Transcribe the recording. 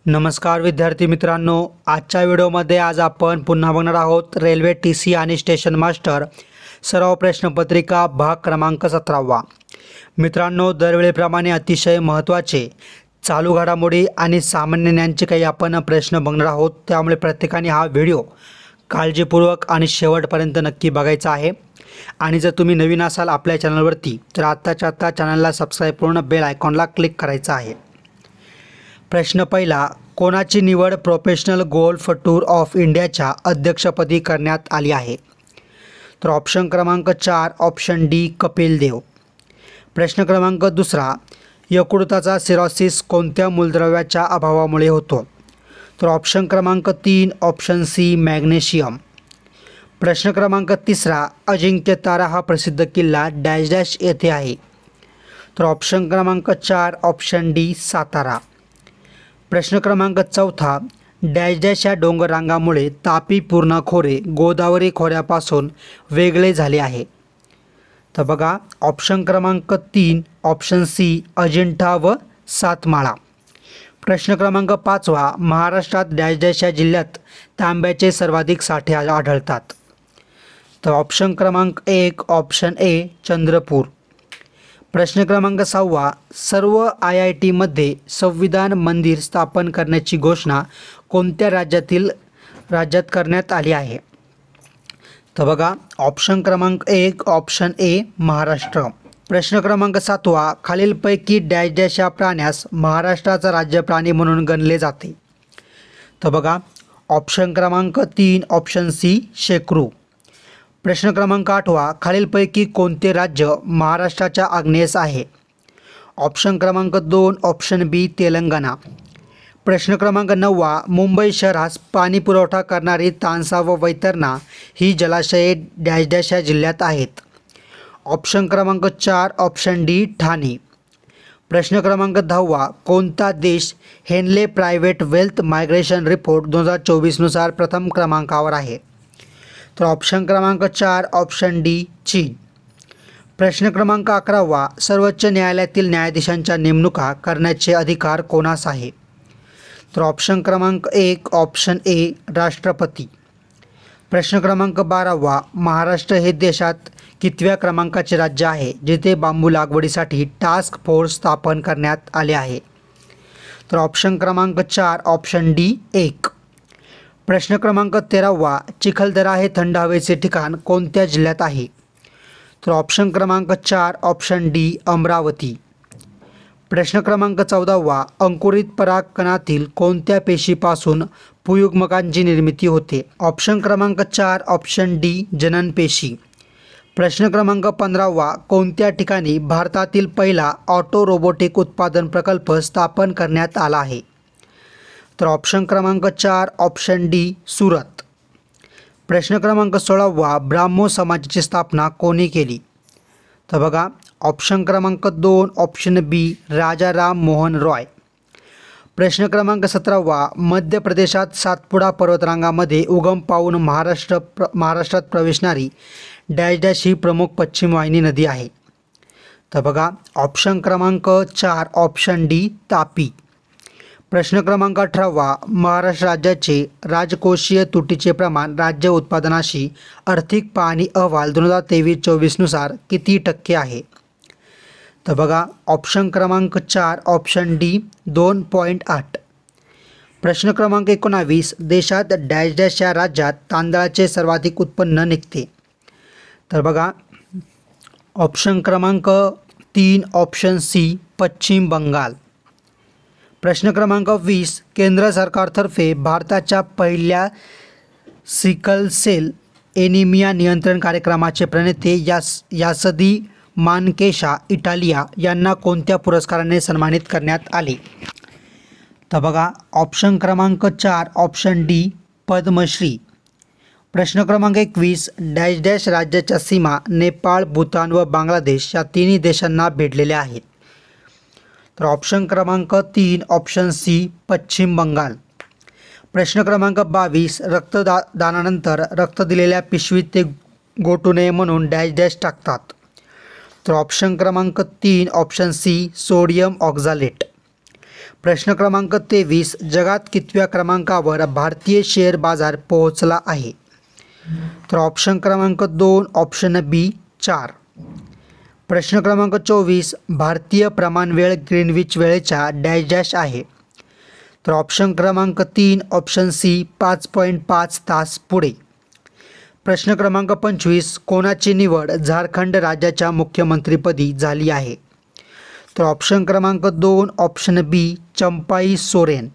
नमस्कार विद्यार्थी मित्रांनो, आजच्या व्हिडिओमध्ये आज आपण पुन्हा बघणार आहोत रेल्वे TC आणि स्टेशन मास्टर सराव प्रश्नपत्रिका भाग क्रमांक 17वा। मित्रांनो, दरवेळेप्रमाणे अतिशय महत्त्वाचे चालू घडामोडी आणि सामान्य ज्ञानचे काही आपण प्रश्न बघणार आहोत, त्यामुळे प्रत्येकाने हा व्हिडिओ काळजीपूर्वक आणि शेवटपर्यंत नक्की बघायचा आहे। आणि जर तुम्ही नवीन असाल आपल्या चॅनलवरती तर आत्ताच्या आत्ता चॅनलला सबस्क्राईब करून बेल आयकॉनला क्लिक करायचा आहे। प्रश्न पहिला, कोणाची निवड प्रोफेशनल गोल्फ टूर ऑफ इंडियाच्या अध्यक्षपदी करण्यात आली आहे? तर ऑप्शन क्रमांक 4 ऑप्शन डी कपिल देव। प्रश्न क्रमांक दुसरा, यकृताचा सिरोसिस कोणत्या मूलद्रव्याच्या अभावामुळे होतो? तर ऑप्शन क्रमांक 3 ऑप्शन सी मॅग्नेशियम। प्रश्न क्रमांक तिसरा, अजिंक्यतारा हा प्रसिद्ध किल्ला डॅश डॅश येथे आहे? तर ऑप्शन क्रमांक 4 ऑप्शन डी सातारा। प्रश्न क्रमांक चौथा, डॅश डॅश या डोंगर रांगामुळे तापी पूर्णा खोरे गोदावरी खोऱ्यापासून वेगळे झाले आहे? तर बघा, ऑप्शन क्रमांक 3 ऑप्शन सी अजिंठा व सातमाळा। प्रश्न क्रमांक 5वा, महाराष्ट्रात डॅश डॅश या जिल्ह्यात तांब्याचे सर्वाधिक साठे आढळतात? तर ऑप्शन क्रमांक 1 ऑप्शन ए चंद्रपूर। प्रश्न क्रमांक 6वा, सर्व IIT-मध्ये संविधान मंदिर स्थापन करण्याची घोषणा कोणत्या राज्यात करण्यात आली आहे? तर बघा, ऑप्शन क्रमांक 1 ऑप्शन ए महाराष्ट्र। प्रश्न क्रमांक 7वा, खालीलपैकी डॅश डॅश या प्राण्यास महाराष्ट्राचा राज्य प्राणी म्हणून गणले जाते? तर बघा, ऑप्शन क्रमांक 3 ऑप्शन सी शेकरू। प्रश्न क्रमांक 8वा, खालीलपैकी कोणते राज्य महाराष्ट्राच्या आग्नेयेस आहे? ऑप्शन क्रमांक 2 ऑप्शन बी तेलंगणा। प्रश्न क्रमांक 9वा, मुंबई शहरास पाणी पुरवठा करणारी तानसा व वैतरणा ही जलाशये डॅश डॅश या जिल्ह्यात आहेत? ऑप्शन क्रमांक 4 ऑप्शन डी ठाणे। प्रश्न क्रमांक 10वा, कोणता देश Henley private wealth migration report 2024 नुसार प्रथम क्रमांकावर आहे? तर ऑप्शन क्रमांक 4 ऑप्शन डी चीन। प्रश्न क्रमांक 11वा, सर्वोच्च न्यायालयातील न्यायाधीशांच्या नेमणुका करण्याचे अधिकार कोणास आहे? तर ऑप्शन क्रमांक 1 ऑप्शन ए राष्ट्रपती। प्रश्न क्रमांक 12वा, महाराष्ट्र हे देशात कितव्या क्रमांकाचे राज्य आहे जिथे बांबू लागवडीसाठी टास्क फोर्स स्थापन करण्यात आले आहे? तर ऑप्शन क्रमांक 4 ऑप्शन डी 1। प्रश्न क्रमांक 13वा, चिखलदरा हे थंड हवेचे ठिकाण कोणत्या जिल्ह्यात आहे? तर ऑप्शन क्रमांक 4 ऑप्शन डी अमरावती। प्रश्न क्रमांक 14वा, अंकुरित परागकणातील कोणत्या पेशीपासून भूयुग्मकांची निर्मिती होते? ऑप्शन क्रमांक 4 ऑप्शन डी जनन पेशी। प्रश्न क्रमांक 15वा, कोणत्या ठिकाणी भारतातील पहिला ऑटो रोबोटिक उत्पादन प्रकल्प स्थापन करण्यात आला आहे? तर ऑप्शन क्रमांक 4 ऑप्शन डी सुरत। प्रश्न क्रमांक 16वा, ब्राह्मो समाजाची स्थापना कोणी केली? तर बघा, ऑप्शन क्रमांक 2 ऑप्शन बी राजा राम मोहन रॉय। प्रश्न क्रमांक 17वा, मध्य प्रदेशात सातपुडा पर्वतरांगामध्ये उगम पावून महाराष्ट्रात प्रवेशणारी डॅश डॅश ही प्रमुख पश्चिम वाहिनी नदी आहे? तर बघा, ऑप्शन क्रमांक 4 ऑप्शन डी तापी। प्रश्न क्रमांक 18वा, महाराष्ट्र राज्याचे राजकोषीय तुटीचे प्रमाण राज्य उत्पादनाशी आर्थिक पाहणी अहवाल 2023-24 नुसार किती टक्के आहे? तर बघा, ऑप्शन क्रमांक 4 ऑप्शन डी 2.8। प्रश्न क्रमांक 19, देशात डॅश डॅश या राज्यात तांदळाचे सर्वाधिक उत्पन्न निघते? तर बघा, ऑप्शन क्रमांक 3 ऑप्शन सी पश्चिम बंगाल। प्रश्न क्रमांक 20, केंद्र सरकारतर्फे भारताच्या पहिल्या सिकल सेल एनिमिया नियंत्रण कार्यक्रमाचे प्रणेते यासदी मानकेशा इटालिया यांना कोणत्या पुरस्काराने सन्मानित करण्यात आले? तर बघा, ऑप्शन क्रमांक 4 ऑप्शन डी पद्मश्री। प्रश्न क्रमांक 21, डॅश डॅश राज्याच्या सीमा नेपाळ, भूतान व बांगलादेश या तिन्ही देशांना भेटलेल्या आहेत? तर ऑप्शन क्रमांक 3 ऑप्शन सी पश्चिम बंगाल। प्रश्न क्रमांक 22, रक्तदानानंतर रक्त दिलेल्या पिशवीत ते गोठू नये म्हणून डॅश डॅश टाकतात? तर ऑप्शन क्रमांक 3 ऑप्शन सी सोडियम ऑक्झालेट। प्रश्न क्रमांक 23, जगात कितव्या क्रमांकावर भारतीय शेअर बाजार पोहोचला आहे? तर ऑप्शन क्रमांक 2, ऑप्शन बी 4. प्रश्न क्रमांक 24, भारतीय प्रमाण वेळ ग्रीनविच वेळेच्या डॅश डॅश आहे? तर ऑप्शन क्रमांक 3, ऑप्शन सी 5.5 तास पुढे. प्रश्न क्रमांक 25, कोणाची निवड झारखंड राज्याच्या मुख्यमंत्रीपदी झाली आहे? तर ऑप्शन क्रमांक 2, ऑप्शन बी चंपाई सोरेन.